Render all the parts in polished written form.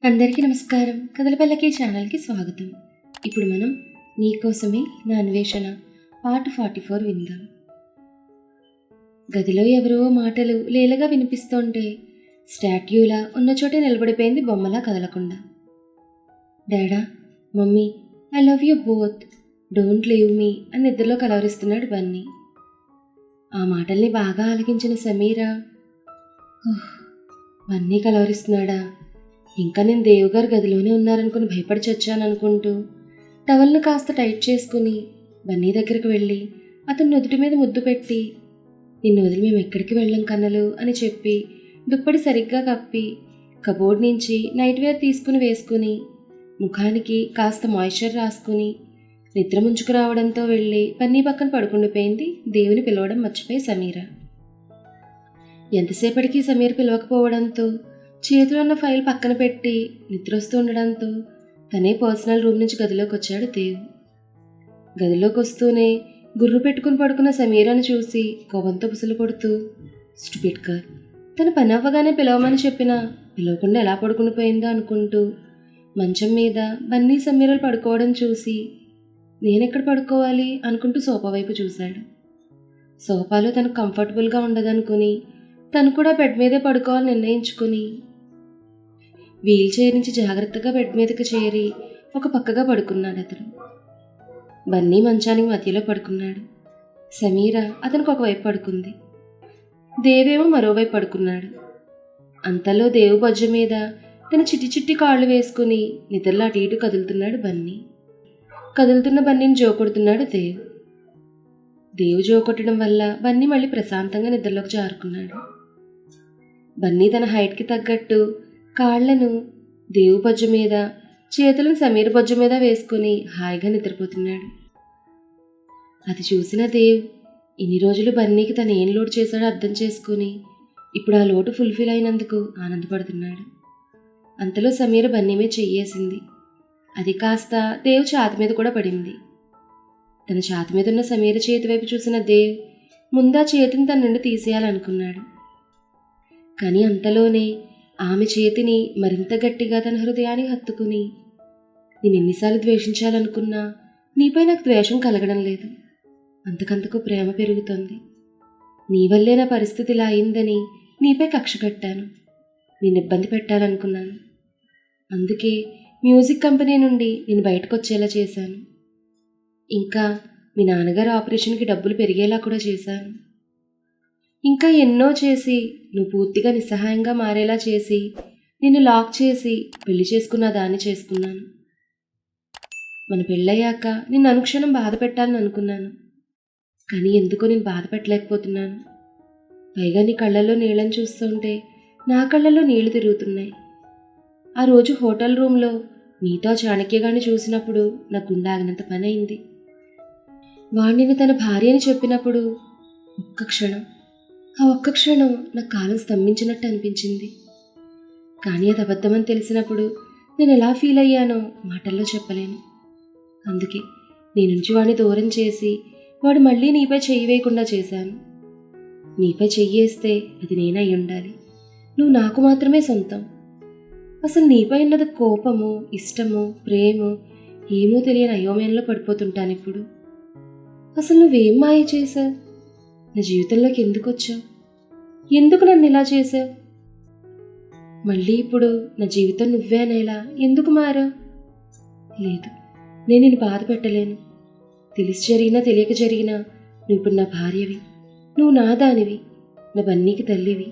అందరికీ నమస్కారం. కథల పల్లకి ఛానల్కి స్వాగతం. ఇప్పుడు మనం నీకోసమే నా అన్వేషణ పార్ట్ 44 విందాం. గదిలో ఎవరో మాటలు లేలగా వినిపిస్తుంటే స్టాట్యూలా ఉన్న చోటే నిలబడిపోయింది బొమ్మలా కదలకుండా. Dada, mummy, I love you both, don't leave me అని నిద్రలో కలవరిస్తున్నాడు బన్నీ. ఆ మాటల్ని బాగా ఆలకించిన సమీరా, బన్నీ కలవరిస్తున్నాడా, ఇంకా నేను దేవుగారు గదిలోనే ఉన్నారనుకుని భయపడి చచ్చాననుకుంటూ టవల్ను కాస్త టైట్ చేసుకుని బన్నీ దగ్గరికి వెళ్ళి అతను నుదుటి మీద ముద్దు పెట్టి, నిన్ను వదిలి మేము ఎక్కడికి వెళ్ళం కన్నలు అని చెప్పి దుప్పటి సరిగ్గా కప్పి కబోర్డ్ నుంచి నైట్ వేర్ తీసుకుని వేసుకుని ముఖానికి కాస్త మాయిశ్చర్ రాసుకుని నిద్ర ముంచుకు రావడంతో వెళ్ళి బన్నీ పక్కన పడుకుండిపోయింది. దేవుని పిలవడం మర్చిపోయి సమీర. ఎంతసేపటికి సమీర పిలవకపోవడంతో చేతిలో ఉన్న ఫైల్ పక్కన పెట్టి నిద్రొస్తూ ఉండడంతో తనే పర్సనల్ రూమ్ నుంచి గదిలోకి వచ్చాడు దేవ్. గదిలోకి వస్తూనే గుర్రు పెట్టుకుని పడుకున్న సమీరాను చూసి కోపంతో బుసలు కొడుతూ, స్టూపిడ్ గర్ల్, తన పని అవ్వగానే పిలవమని చెప్పినా పిలవకుండా ఎలా పడుకుని పోయిందో అనుకుంటూ మంచం మీద బన్నీ సమీరాలు పడుకోవడం చూసి నేనెక్కడ పడుకోవాలి అనుకుంటూ సోఫా వైపు చూశాడు. సోఫాలో తనకు కంఫర్టబుల్గా ఉండదనుకుని తను కూడా బెడ్ మీదే పడుకోవాలని నిర్ణయించుకుని వీల్ చైర్ నుంచి జాగ్రత్తగా బెడ్ మీదకి చేరి ఒక పక్కగా పడుకున్నాడు అతను. బన్నీ మంచానికి మధ్యలో పడుకున్నాడు. సమీర అతనికి ఒకవైపు పడుకుంది. దేవేమో మరోవైపు పడుకున్నాడు. అంతలో దేవు బొజ్జ మీద తన చిట్టి చిట్టి కాళ్ళు వేసుకుని నిద్రలో అటు ఇటు కదులుతున్నాడు బన్నీ. కదులుతున్న బన్నీని జోకొడుతున్నాడు దేవ్. దేవు జోకొట్టడం వల్ల బన్నీ మళ్ళీ ప్రశాంతంగా నిద్రలోకి జారుకున్నాడు. బన్నీ తన హైట్కి తగ్గట్టు కాళ్లను దేవు బొజ్జ మీద, చేతులను సమీర బొజ్జ మీద వేసుకుని హాయిగా నిద్రపోతున్నాడు. అది చూసిన దేవ్ ఇన్ని రోజులు బన్నీకి తను ఏం లోటు చేశాడో అర్థం చేసుకుని ఇప్పుడు ఆ లోటు ఫుల్ఫిల్ అయినందుకు ఆనందపడుతున్నాడు. అంతలో సమీర బన్నీ మీద చెయ్యేసింది. అది కాస్త దేవ్ ఛాతి మీద కూడా పడింది. తన ఛాతి మీద ఉన్న సమీర చేతి వైపు చూసిన దేవ్ ముందా చేతిని తన నుండి తీసేయాలనుకున్నాడు. కానీ అంతలోనే ఆమె చేతిని మరింత గట్టిగా తన హృదయానికి హత్తుకుని, నేను ఎన్నిసార్లు ద్వేషించాలనుకున్నా నీపై నాకు ద్వేషం కలగడం లేదు, అంతకంతకు ప్రేమ పెరుగుతోంది. నీ వల్లే నా పరిస్థితి ఇలా అయిందని నీపై కక్ష కట్టాను, నేను ఇబ్బంది పెట్టాలనుకున్నాను. అందుకే మ్యూజిక్ కంపెనీ నుండి నేను బయటకు వచ్చేలా చేశాను. ఇంకా మీ నాన్నగారు ఆపరేషన్కి డబ్బులు పెరిగేలా కూడా చేశాను. ఇంకా ఎన్నో చేసి నువ్వు పూర్తిగా నిస్సహాయంగా మారేలా చేసి నిన్ను లాక్ చేసి పెళ్లి చేసుకున్న దాన్ని చేసుకున్నాను. మన పెళ్ళయ్యాక నిన్ను అనుక్షణం బాధ పెట్టాలని అనుకున్నాను. కానీ ఎందుకో నేను బాధ పెట్టలేకపోతున్నాను. పైగా నీ కళ్ళల్లో నీళ్ళని చూస్తుంటే నా కళ్ళల్లో నీళ్లు తిరుగుతున్నాయి. ఆ రోజు హోటల్ రూమ్లో నీతో చాణక్యగాన్ని చూసినప్పుడు నా గుండె ఆగినంత పని అయింది. వాణ్ణిని తన భార్య అని చెప్పినప్పుడు ఒక్క క్షణం నా కాలం స్తంభించినట్టు అనిపించింది. కానీ అది అబద్ధమని తెలిసినప్పుడు నేను ఎలా ఫీల్ అయ్యానో మాటల్లో చెప్పలేను. అందుకే నీ నుంచి వాడిని దూరం చేసి వాడు మళ్ళీ నీపై చెయ్యి వేయకుండా చేశాను. నీపై చెయ్యేస్తే అది నేనై ఉండాలి. నువ్వు నాకు మాత్రమే సొంతం. అసలు నీపై ఉన్నది కోపము, ఇష్టము, ప్రేమో ఏమో తెలియని అయోమయంలో పడిపోతుంటాను ఇప్పుడు. అసలు నువ్వేం మాయ చేశావు? నా జీవితంలోకి ఎందుకు వచ్చావు? ఎందుకు నన్ను ఇలా చేశావు? మళ్ళీ ఇప్పుడు నా జీవితం నువ్వే అనేలా ఎందుకు మారావు? లేదు, నేను నిన్ను బాధ పెట్టలేను. తెలిసి జరిగినా తెలియక జరిగినా నువ్వు ఇప్పుడు నా భార్యవి, నువ్వు నా దానివి, నా బన్నీకి తల్లివి.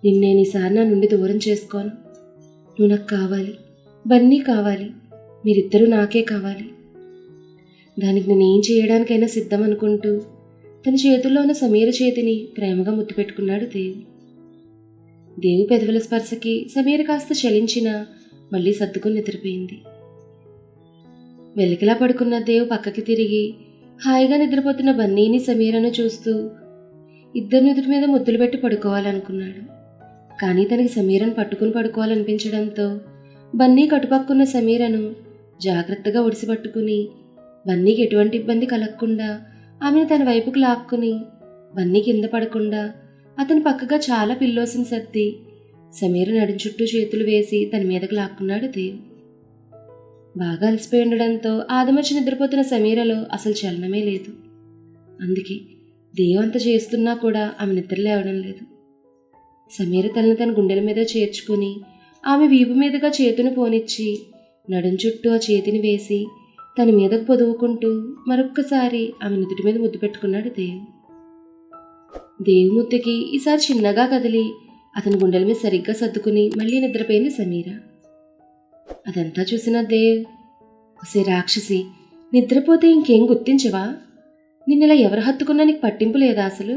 నిన్నే ఈసారి నా నుండి దూరం చేసుకోను. నువ్వు నాకు కావాలి, బన్నీ కావాలి, మీరిద్దరూ నాకే కావాలి. దానికి నేనేం చేయడానికైనా సిద్ధం అనుకుంటూ తన చేతుల్లో ఉన్న సమీర చేతిని ప్రేమగా ముద్దు పెట్టుకున్నాడు దేవ్. దేవు పెదవుల స్పర్శకి సమీర కాస్త చలించినా మళ్ళీ సర్దుకుని నిద్రపోయింది. వెలికిలా పడుకున్న దేవు పక్కకి తిరిగి హాయిగా నిద్రపోతున్న బన్నీని సమీరను చూస్తూ ఇద్దరు నుదుటి మీద ముద్దులు పెట్టి పడుకోవాలనుకున్నాడు. కానీ తనకి సమీరను పట్టుకుని పడుకోవాలనిపించడంతో బన్నీ కటుపక్కున్న సమీరను జాగ్రత్తగా ఒడిసి పట్టుకుని బన్నీకి ఎటువంటి ఇబ్బంది కలగకుండా ఆమెను తన వైపుకు లాక్కుని బన్నీ కింద పడకుండా అతని పక్కగా చాలా పిల్లోస్ని సర్ది సమీర నడుం చుట్టూ చేతులు వేసి తన మీదకు లాక్కున్నాడు దేవ్. బాగా అలసిపోయి ఉండడంతో ఆదమర్చి నిద్రపోతున్న సమీరలో అసలు చలనమే లేదు. అందుకే దేవ్ అంత చేస్తున్నా కూడా ఆమె నిద్ర లేవడం లేదు. సమీర తనని తన గుండెల మీద చేర్చుకుని ఆమె వీపు మీదుగా చేతిని పోనిచ్చి నడుం చుట్టూ ఆ చేతిని వేసి తన మీదకు పొదువుకుంటూ మరొక్కసారి ఆమె నుదుటి మీద ముద్దు పెట్టుకున్నాడు దేవ్. దేవు ముద్దుకి ఈసారి చిన్నగా కదిలి అతని గుండెల మీద సరిగ్గా సర్దుకుని మళ్ళీ నిద్రపోయింది సమీర. అదంతా చూసిన దేవ్, ఒసే రాక్షసి, నిద్రపోతే ఇంకేం గుర్తించవా? నిన్నలా ఎవరు హత్తుకున్నా నీకు పట్టింపు లేదా అసలు?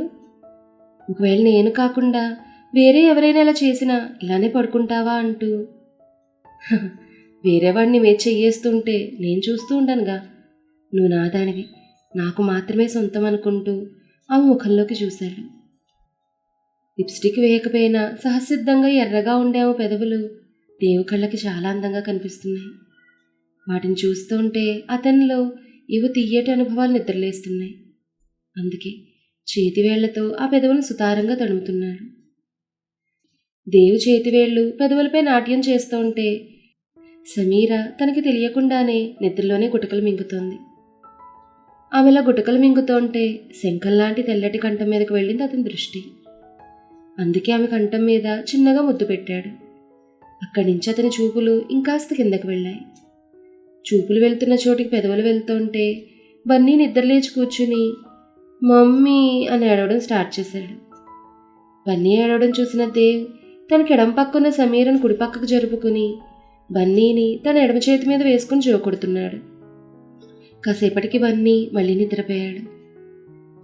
ఒకవేళ నేను కాకుండా వేరే ఎవరైనా ఇలా చేసినా ఇలానే పడుకుంటావా అంటూ వేరేవాడిని చెయ్యేస్తుంటే నేను చూస్తూ ఉండనుగా. నువ్వు నాదానివి, నాకు మాత్రమే సొంతం అనుకుంటూ ఆమె ముఖంలోకి చూశాడు. లిప్స్టిక్ వేయకపోయినా సహసిద్ధంగా ఎర్రగా ఉండే ఆమె పెదవులు దేవు కళ్ళకి చాలా అందంగా కనిపిస్తున్నాయి. వాటిని చూస్తుంటే అతనిలో ఏవో తియ్యటి అనుభవాలు నిద్రలేస్తున్నాయి. అందుకే చేతివేళ్లతో ఆ పెదవులను సుతారంగా తడుముతున్నాడు. దేవు చేతివేళ్లు పెదవులపై నాట్యం చేస్తుంటే సమీర తనకి తెలియకుండానే నిద్రలోనే గుటకలు మింగుతోంది. ఆమెలా గుటకలు మింగుతోంటే శంఖంలాంటి తెల్లటి కంఠం మీదకు వెళ్ళింది అతని దృష్టి. అందుకే ఆమె కంఠం మీద చిన్నగా ముద్దు పెట్టాడు. అక్కడి నుంచి అతని చూపులు ఇంకాస్త కిందకు వెళ్ళాయి. చూపులు వెళ్తున్న చోటికి పెదవులు వెళ్తుంటే బన్నీ నిద్రలేచి కూర్చుని మమ్మీ అని ఏడవడం స్టార్ట్ చేశాడు. బన్నీ ఏడవడం చూసిన దేవ్ తనకి ఎడమ పక్కన సమీరను కుడిపక్కకు జరుపుకుని బన్నీని తన ఎడమ చేతి మీద వేసుకుని జోకొడుతున్నాడు. కాసేపటికి బన్నీ మళ్ళీ నిద్రపోయాడు.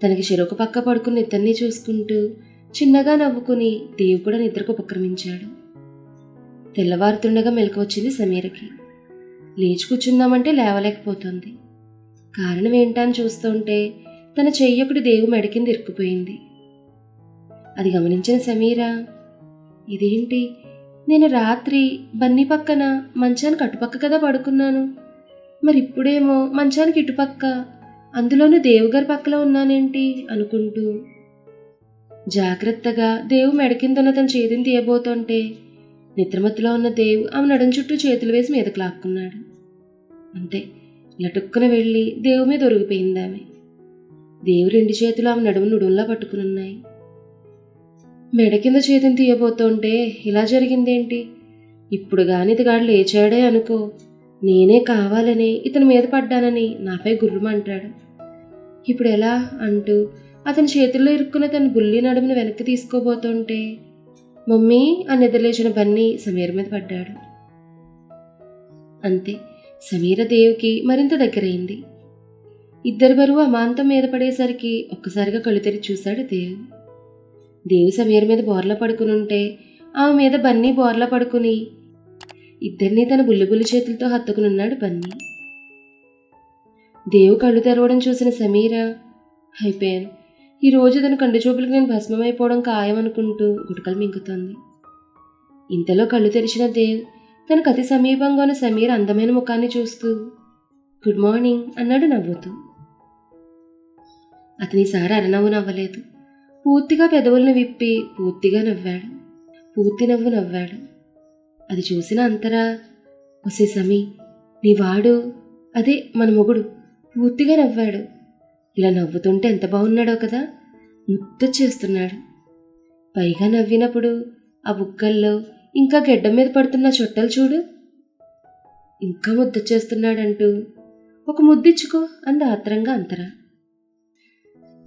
తనకి చెరొక పక్క పడుకుని ఇద్దరినీ చూసుకుంటూ చిన్నగా నవ్వుకుని దేవ్ కూడా నిద్రకు ఉపక్రమించాడు. తెల్లవారుతుండగా మెలకు వచ్చింది సమీరకి. లేచి కూర్చుందామంటే లేవలేకపోతుంది. కారణం ఏంటని చూస్తుంటే తన చెయ్యొకటి దేవు మెడకింద ఇరుక్కుపోయింది. అది గమనించిన సమీర, ఇదేంటి, నేను రాత్రి బన్నీ పక్కన మంచానికి అటుపక్క కదా పడుకున్నాను, మరి ఇప్పుడేమో మంచానికి ఇటుపక్క, అందులోనూ దేవుగారి పక్కలో ఉన్నానేంటి అనుకుంటూ జాగ్రత్తగా దేవు మెడకిందున్న తన చేతిని తీయబోతుంటే నిద్రమత్తులో ఉన్న దేవు ఆమె నడుం చుట్టూ చేతులు వేసి మీదకు లాక్కున్నాడు. అంతే, లటుక్కున వెళ్ళి దేవు మీద ఒరిగిపోయింది ఆమె. దేవు రెండు చేతులు ఆమె నడుము నుడుంలా పట్టుకునున్నాయి. మెడ కింద చేతిని తీయబోతుంటే ఇలా జరిగిందేంటి? ఇప్పుడు గాని ఇతగాడు లేచాడే అనుకో, నేనే కావాలని ఇతని మీద పడ్డానని నాపై గుర్రమంటాడు. ఇప్పుడు ఎలా అంటూ అతని చేతుల్లో ఇరుక్కున్న తన బుల్లి నడుమును వెనక్కి తీసుకోబోతుంటే మమ్మీ అని నిద్రలేచిన బన్నీ సమీర మీద పడ్డాడు. అంతే, సమీర దేవుకి మరింత దగ్గరైంది. ఇద్దరి బరువు అమాంతం మీద పడేసరికి ఒక్కసారిగా కళ్ళు తెరిచి చూశాడు దేవు. దేవు సమీర మీద బోర్లా పడుకునుంటే ఆమె మీద బన్నీ బోర్లా పడుకుని ఇద్దరినీ తన బుల్లి చేతులతో హత్తుకునున్నాడు బన్నీ. దేవు కళ్ళు తెరవడం చూసిన సమీర, అయిపోయాను, ఈరోజు తన కంటి చూపులకు నేను భస్మమైపోవడం ఖాయమనుకుంటూ గుటకలు మింగుతోంది. ఇంతలో కళ్ళు తెరిచిన దేవ్ తనకు అతి సమీపంగా ఉన్న సమీర అందమైన ముఖాన్ని చూస్తూ గుడ్ మార్నింగ్ అన్నాడు నవ్వుతూ. అతని సారి అరనవ్వు నవ్వలేదు. పూర్తిగా పెదవులను విప్పి పూర్తిగా నవ్వాడు. పూర్తి నవ్వు నవ్వాడు. అది చూసిన అంతరా, ఒసే సమీ, నీ వాడు, అదే మన మొగుడు, పూర్తిగా నవ్వాడు. ఇలా నవ్వుతుంటే ఎంత బాగున్నాడో కదా, ముద్ద చేస్తున్నాడు. పైగా నవ్వినప్పుడు ఆ బుగ్గల్లో ఇంకా గెడ్డం మీద పడుతున్న చుట్టలు చూడు, ఇంకా ముద్ద చేస్తున్నాడంటూ ఒక ముద్దిచ్చుకో అంది ఆత్రంగా అంతరా.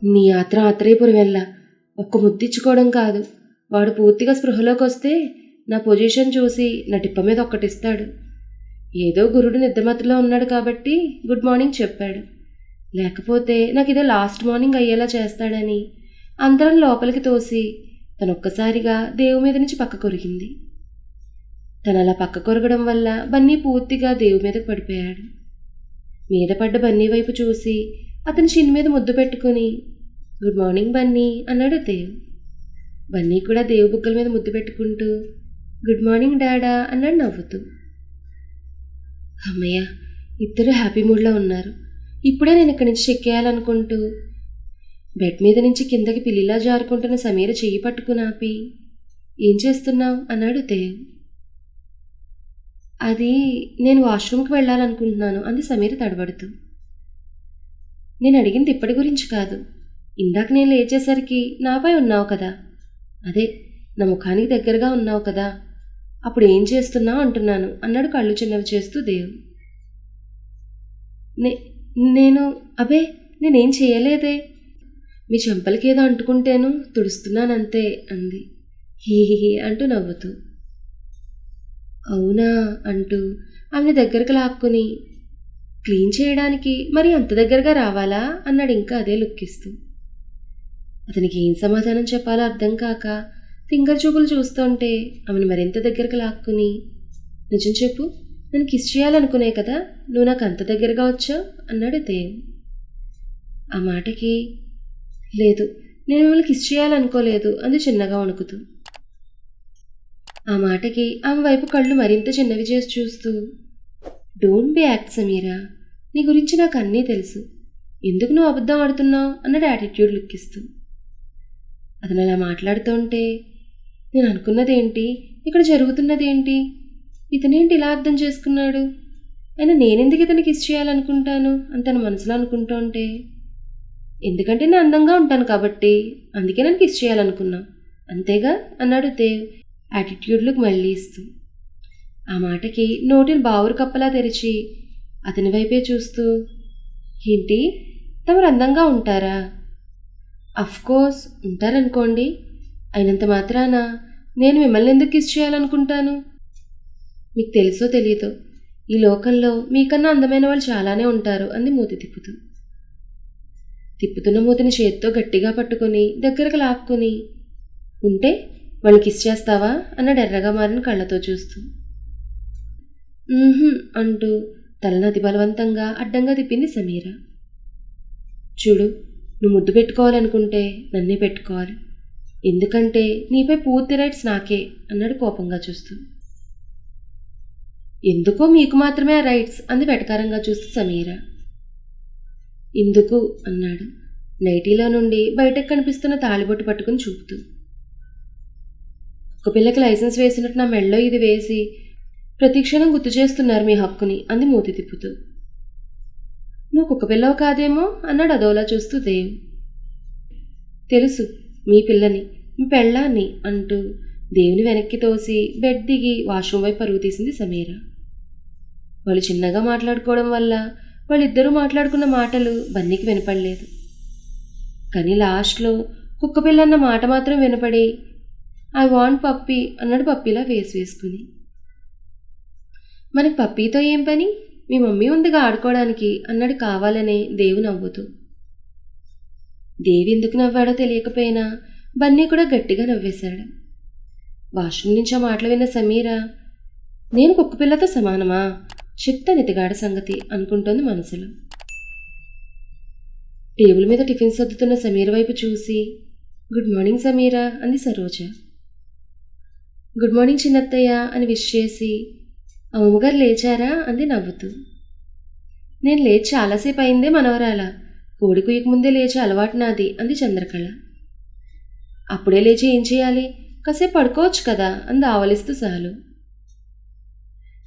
నీ ఆత్రం ఆత్రేయపురం వెళ్ళ, ఒక్క ముద్దిచ్చుకోవడం కాదు, వాడు పూర్తిగా స్పృహలోకి వస్తే నా పొజిషన్ చూసి నా టిప్ప మీద ఒక్కటిస్తాడు. ఏదో గురుడు నిద్రమత్తులో ఉన్నాడు కాబట్టి గుడ్ మార్నింగ్ చెప్పాడు, లేకపోతే నాకు ఇదే లాస్ట్ మార్నింగ్ అయ్యేలా చేస్తాడని అందరం లోపలికి తోసి తనొక్కసారిగా దేవు మీద నుంచి పక్క కొరిగింది. తను అలా పక్క కొరగడం వల్ల బన్నీ పూర్తిగా దేవు మీదకు పడిపోయాడు. మీద పడ్డ బన్నీ వైపు చూసి అతని చిన్ని మీద ముద్దు పెట్టుకుని గుడ్ మార్నింగ్ బన్నీ అన్నాడు దేవ్. బన్నీ కూడా దేవు బుగ్గల మీద ముద్దు పెట్టుకుంటూ గుడ్ మార్నింగ్ డాడా అన్నాడు నవ్వుతూ. అమ్మయ్య, ఇద్దరు హ్యాపీ మూడ్లో ఉన్నారు. ఇప్పుడే నేను ఇక్కడి నుంచి చెక్కేయాలనుకుంటూ బెడ్ మీద నుంచి కిందకి పిల్లిలా జారుకుంటున్న సమీర చెయ్యి పట్టుకుని ఆపి, ఏం చేస్తున్నావు అన్నాడు దేవ్. అది నేను వాష్రూమ్కి వెళ్ళాలనుకుంటున్నాను అంది సమీర తడబడుతూ. నేను అడిగింది ఇప్పటి గురించి కాదు, ఇందాక నేను లేచేసరికి నాపై ఉన్నావు కదా, అదే నా ముఖానికి దగ్గరగా ఉన్నావు కదా, అప్పుడు ఏం చేస్తున్నావు అంటున్నాను అన్నాడు కళ్ళు చిన్నవి చేస్తూ దేవ్. నేను అబే నేనేం చేయలేదే, మీ చెంపలకి ఏదో అంటుకుంటేను తుడుస్తున్నానంతే అంది హీ అంటూ నవ్వుతూ. అవునా అంటూ ఆమె దగ్గరకు లాక్కుని, క్లీన్ చేయడానికి మరి అంత దగ్గరగా రావాలా అన్నాడు ఇంకా అదే లుక్కిస్తూ. అతనికి ఏం సమాధానం చెప్పాలో అర్థం కాక తింగర్ చూపులు చూస్తుంటే ఆమెను మరింత దగ్గరకు లాక్కుని, నిజం చెప్పు, నేను కిస్ చేయాలనుకునే కదా నువ్వు నాకు అంత దగ్గరగా వచ్చావు అన్నాడు దేవ్. ఆ మాటకి లేదు, నేను మిమ్మల్ని కిస్ చేయాలనుకోలేదు అంది చిన్నగా వణుకుతూ. ఆ మాటకి ఆమె వైపు కళ్ళు మరింత చిన్నవి చేసి చూస్తూ, డోంట్ బి యాక్ట్ సమీరా, నీ గురించి నాకు అన్నీ తెలుసు, ఎందుకు నువ్వు అబద్ధం ఆడుతున్నావు అన్నాడు యాటిట్యూడ్ లుక్కిస్తూ. అతను అలా మాట్లాడుతుంటే నేను అనుకున్నదేంటి, ఇక్కడ జరుగుతున్నదేంటి, ఇతనేంటి ఇలా అర్థం చేసుకున్నాడు, అయినా నేనెందుకు ఇతనికి కిస్ చేయాలనుకుంటాను అని తన మనసులో అనుకుంటూ ఉంటే, ఎందుకంటే నేను అందంగా ఉంటాను కాబట్టి అందుకే నేను కిస్ చేయాలనుకున్నా అంతేగా అన్నాడు దేవ్ యాటిట్యూడ్లకు మళ్ళీ ఇస్తూ. ఆ మాటకి నోటిని బావురు కప్పలా తెరిచి అతని వైపే చూస్తూ, ఏంటి తమరు అందంగా ఉంటారా? అఫ్కోర్స్ ఉంటారనుకోండి, అయినంత మాత్రాన నేను మిమ్మల్ని ఎందుకు కిస్ చేయాలనుకుంటాను? మీకు తెలుసో తెలీదో ఈ లోకంలో మీకన్నా అందమైన వాళ్ళు చాలానే ఉంటారు అంది మూతి తిప్పుతున్న మూతిని చేత్తో గట్టిగా పట్టుకుని దగ్గరకు లాక్కుని, ఉంటే వాళ్ళు కిస్ చేస్తావా అన్నాడు ఎర్రగా మారిన కళ్ళతో చూస్తూ. అంటూ తలను అతి బలవంతంగా అడ్డంగా తిప్పింది సమీర. చూడు, నువ్వు ముద్దు పెట్టుకోవాలనుకుంటే నన్నే పెట్టుకోవాలి, ఎందుకంటే నీపై పూర్తి రైట్స్ నాకే అన్నాడు కోపంగా చూస్తూ. ఎందుకో మీకు మాత్రమే ఆ రైట్స్ అంది వెటకారంగా చూస్తూ సమీర. ఎందుకు అన్నాడు నైటీలో నుండి బయటకు కనిపిస్తున్న తాళిబొట్టు పట్టుకుని చూపుతూ. ఒక పిల్లకి లైసెన్స్ వేసినట్టు నా మెళ్ళో ఇది వేసి ప్రతిక్షణం గుర్తు చేస్తున్నారు మీ హక్కుని అంది మూతి తిప్పుతూ. నువ్వు కుక్క పిల్లవు కాదేమో అన్నాడు అదోలా చూస్తూ దేవ్. తెలుసు, మీ పిల్లని, మీ పెళ్ళాన్ని అంటూ దేవుని వెనక్కి తోసి బెడ్ దిగి వాష్రూమ్ వైపు పరుగు తీసింది సమీర. వాళ్ళు చిన్నగా మాట్లాడుకోవడం వల్ల వాళ్ళిద్దరూ మాట్లాడుకున్న మాటలు బన్నీకి వినపడలేదు. కానీ లాస్ట్లో కుక్కపిల్లన్న మాట మాత్రం వినపడి, ఐ వాంట్ పప్పీ అన్నాడు పప్పీలా ఫేస్ వేసుకుని. మనకు పప్పీతో ఏం పని, మీ మమ్మీ ఉందిగా ఆడుకోవడానికి అన్నాడు కావాలనే దేవు నవ్వుతూ. దేవి ఎందుకు నవ్వాడో తెలియకపోయినా బన్నీ కూడా గట్టిగా నవ్వేశాడు. వాష్రూమ్ నుంచి ఆ మాటలు విన్న సమీర, నేను కుక్కపిల్లతో సమానమా, చెప్తా నితిగాడ సంగతి అనుకుంటోంది మనసులో. టేబుల్ మీద టిఫిన్ సర్దుతున్న సమీర వైపు చూసి, గుడ్ మార్నింగ్ సమీరా అంది సరోజ. గుడ్ మార్నింగ్ చిన్నత్తయ్య అని విష్ చేసి, అమ్మగారు లేచారా అంది నవ్వుతూ. నేను లేచి చాలాసేపు అయిందే మనవరాల, కోడి కుయ్యకు ముందే లేచి అలవాటు నాది అంది చంద్రకళ. అప్పుడే లేచి ఏం చేయాలి, కాసేపు పడుకోవచ్చు కదా అంది ఆవలిస్తూ సాలు.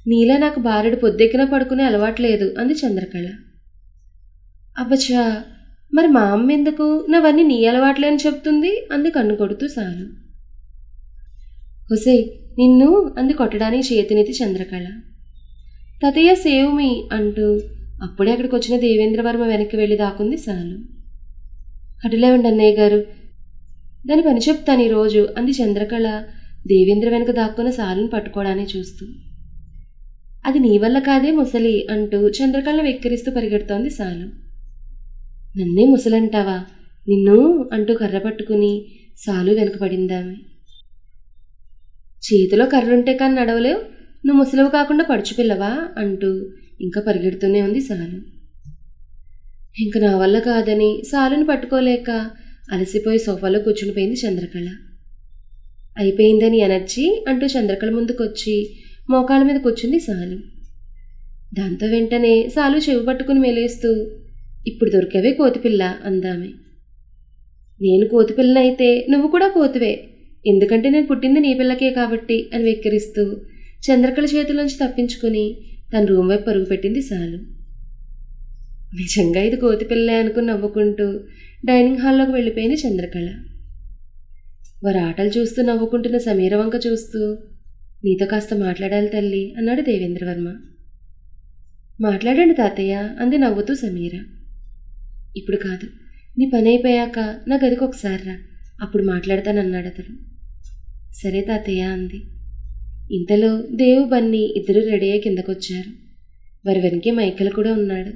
నీలా నాకు బారెడు పొద్దెక్కిన పడుకునే అలవాట్లేదు అంది చంద్రకళ. అబ్బచ్చా, మరి మా అమ్మ ఎందుకు నావన్నీ నీ అలవాట్లే అని చెప్తుంది అంది కన్ను కొడుతూ సాలు. హుసే నిన్ను అంది కొట్టడానికి చేతినెత్తి చంద్రకళ. తతయ్య సేవ్ మీ అంటూ అప్పుడే అక్కడికి వచ్చిన దేవేంద్రవర్మ వెనక్కి వెళ్ళి దాకుంది సాలు. అటులేవండి అన్నయ్య గారు, దాని పని చెప్తాను ఈరోజు అంది చంద్రకళ దేవేంద్ర వెనక దాక్కున్న సాలును పట్టుకోవడాన్ని చూస్తూ. అది నీ వల్ల కాదే ముసలి అంటూ చంద్రకళ వెక్కిరిస్తూ పరిగెడుతోంది సాలు. నన్నే ముసలంటావా, నిన్ను అంటూ కర్ర పట్టుకుని సాలు వెనకపడిందామె. చేతిలో కర్రుంటే కానీ నడవలేవు, నువ్వు ముసలివి కాకుండా పడుచుపిల్లవా అంటూ ఇంకా పరిగెడుతూనే ఉంది సాలు. ఇంక నా వల్ల కాదని సాలుని పట్టుకోలేక అలసిపోయి సోఫాలో కూర్చునిపోయింది చంద్రకళ. అయిపోయిందని ఎనర్జీ అంటూ చంద్రకళ ముందుకొచ్చి మోకాళ్ళ మీద కూర్చుంది సాలు. దాంతో వెంటనే సాలు చెవి పట్టుకుని మెలేస్తూ, ఇప్పుడు దొరికేవే కోతిపిల్ల అందామె. నేను కోతిపిల్లనైతే నువ్వు కూడా కోతివే, ఎందుకంటే నేను పుట్టింది నీ పిల్లకే కాబట్టి అని వెక్కిరిస్తూ చంద్రకళ చేతుల నుంచి తప్పించుకుని తన రూమ్ వైపు పరుగు పెట్టింది శాలు. నిజంగా ఇది కోతి పిల్లే అనుకుని నవ్వుకుంటూ డైనింగ్ హాల్లోకి వెళ్ళిపోయింది చంద్రకళ. వారి ఆటలు చూస్తూ నవ్వుకుంటున్న సమీర వంక చూస్తూ, నీతో కాస్త మాట్లాడాలి తల్లి అన్నాడు దేవేంద్రవర్మ. మాట్లాడండి తాతయ్య అంది నవ్వుతూ సమీర. ఇప్పుడు కాదు, నీ పని అయిపోయాక నా గదికి ఒకసారి రా, అప్పుడు మాట్లాడతానన్నాడు అతడు. సరే తాతయ్య అంది. ఇంతలో దేవు బన్నీ ఇద్దరు రెడీ అయ్యి కిందకొచ్చారు. వారి వెనకే మైకేల్ కూడా ఉన్నాడు.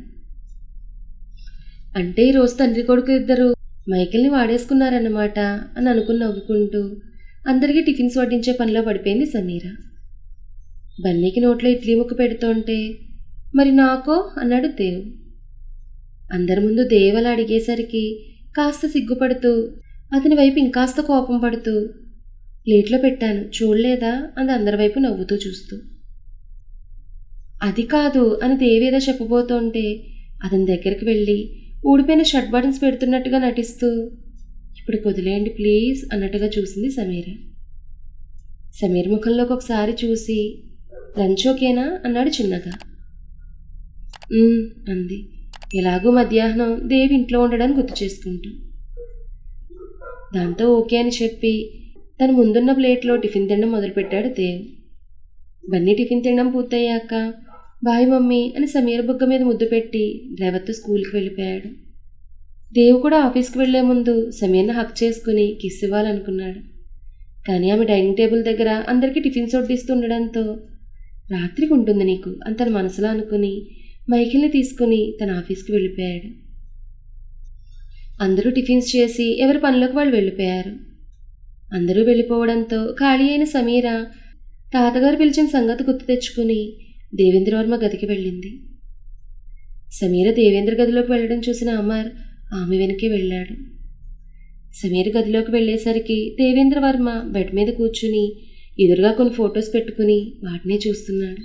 అంటే ఈరోజు తండ్రి కొడుకు ఇద్దరు మైకేల్ని వాడేసుకున్నారన్నమాట అని అనుకుని నవ్వుకుంటూ అందరికీ టిఫిన్స్ వడ్డించే పనిలో పడిపోయింది సమీర. బన్నీకి నోట్లో ఇడ్లీ ముక్క పెడుతుంటే, మరి నాకో అన్నాడు దేవ్. అందరి ముందు దేవ్ అలా అడిగేసరికి కాస్త సిగ్గుపడుతూ అతని వైపు ఇంకాస్త కోపం పడుతూ, ప్లేట్లో పెట్టాను చూడలేదా అంది అందరి వైపు నవ్వుతూ చూస్తూ. అది కాదు అని దేవేదో చెప్పబోతుంటే అతని దగ్గరికి వెళ్ళి ఊడిపోయిన షర్ట్ బటన్స్ పెడుతున్నట్టుగా నటిస్తూ, ఇప్పుడు వదిలేయండి ప్లీజ్ అన్నట్టుగా చూసింది సమీర. సమీర్ ముఖంలోకి ఒకసారి చూసి, లంచ్ ఓకేనా అన్నాడు చిన్నగా. అంది ఎలాగూ మధ్యాహ్నం దేవి ఇంట్లో ఉండడానికి గుర్తు చేసుకుంటూ. దాంతో ఓకే అని చెప్పి తన ముందున్న ప్లేట్లో టిఫిన్ తినడం మొదలుపెట్టాడు దేవ్. బన్నీ టిఫిన్ తినడం పూర్తయ్యాక బాయ్ మమ్మీ అని సమీర బుగ్గ మీద ముద్దు పెట్టి డ్రైవర్తో స్కూల్కి వెళ్ళిపోయాడు. దేవ్ కూడా ఆఫీస్కి వెళ్లే ముందు సమీర్ని హక్ చేసుకుని కిస్ ఇవ్వాలనుకున్నాడు. కానీ ఆమె డైనింగ్ టేబుల్ దగ్గర అందరికీ టిఫిన్స్ వడ్డిస్తూ ఉండడంతో రాత్రికి ఉంటుంది నీకు అని తన మనసులో అనుకుని మైకిల్ని తీసుకుని తన ఆఫీస్కి వెళ్ళిపోయాడు. అందరూ టిఫిన్స్ చేసి ఎవరి పనిలోకి వాళ్ళు వెళ్ళిపోయారు. అందరూ వెళ్ళిపోవడంతో ఖాళీ అయిన సమీర తాతగారు పిలిచిన సంగతి గుర్తు తెచ్చుకుని దేవేంద్రవర్మ గదికి వెళ్ళింది. సమీర దేవేంద్ర గదిలోకి వెళ్ళడం చూసిన అమర్ ఆమె వెనకే వెళ్ళాడు. సమీర గదిలోకి వెళ్ళేసరికి దేవేంద్రవర్మ బెడ్ మీద కూర్చుని ఎదురుగా కొన్ని ఫొటోస్ పెట్టుకుని వాటినే చూస్తున్నాడు.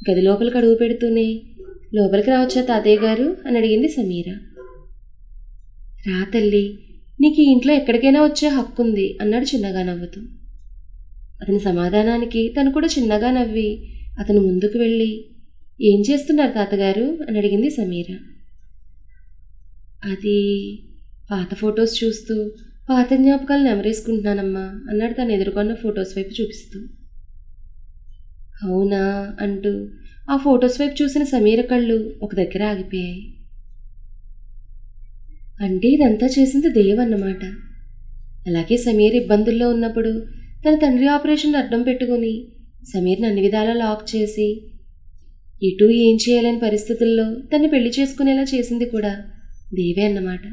గది లోపలికి అడుగు పెడుతూనే, లోపలికి రావచ్చా తాతయ్య గారు అని అడిగింది సమీర. రా తల్లి, నీకు ఈ ఇంట్లో ఎక్కడికైనా వచ్చే హక్కు ఉంది అన్నాడు చిన్నగా నవ్వుతూ. అతని సమాధానానికి తను కూడా చిన్నగా నవ్వి అతను ముందుకు వెళ్ళి, ఏం చేస్తున్నారు తాతగారు అని అడిగింది సమీర. అది పాత ఫొటోస్ చూస్తూ పాత జ్ఞాపకాలు నెమరేసుకుంటున్నానమ్మా అన్నాడు తను ఎదుర్కొన్న ఫొటోస్ వైపు చూపిస్తూ. అవునా అంటూ ఆ ఫొటోస్ వైపు చూసిన సమీర కళ్ళు ఒక దగ్గర ఆగిపోయాయి. అంటే ఇదంతా చేసింది దేవ్ అన్నమాట. అలాగే సమీర్ ఇబ్బందుల్లో ఉన్నప్పుడు తన తండ్రి ఆపరేషన్ అడ్డం పెట్టుకుని సమీర్ని అన్ని విధాలా లాక్ చేసి ఇటు ఏం చేయాలని పరిస్థితుల్లో తన్ని పెళ్లి చేసుకునేలా చేసింది కూడా దేవే అన్నమాట.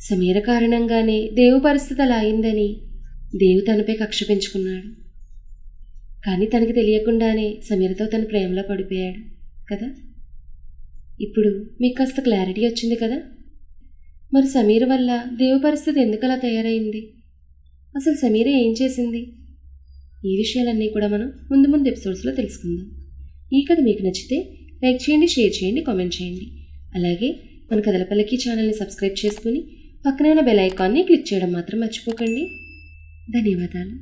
సమీర కారణంగానే దేవు పరిస్థితి అలా అయిందని దేవు తనపై కక్ష పెంచుకున్నాడు. కానీ తనకి తెలియకుండానే సమీరతో తన ప్రేమలో పడిపోయాడు కదా. ఇప్పుడు మీకు కాస్త క్లారిటీ వచ్చింది కదా. మరి సమీర వల్ల దేవు పరిస్థితి ఎందుకలా తయారైంది, అసలు సమీర ఏం చేసింది, ఈ విషయాలన్నీ కూడా మనం ముందు ముందు ఎపిసోడ్స్లో తెలుసుకుందాం. ఈ కథ మీకు నచ్చితే లైక్ చేయండి, షేర్ చేయండి, కామెంట్ చేయండి. అలాగే మన కథల పల్లకి ఛానల్ని సబ్స్క్రైబ్ చేసుకుని పక్కన ఉన్న బెల్ ఐకాన్ని క్లిక్ చేయడం మాత్రం మర్చిపోకండి. ధన్యవాదాలు.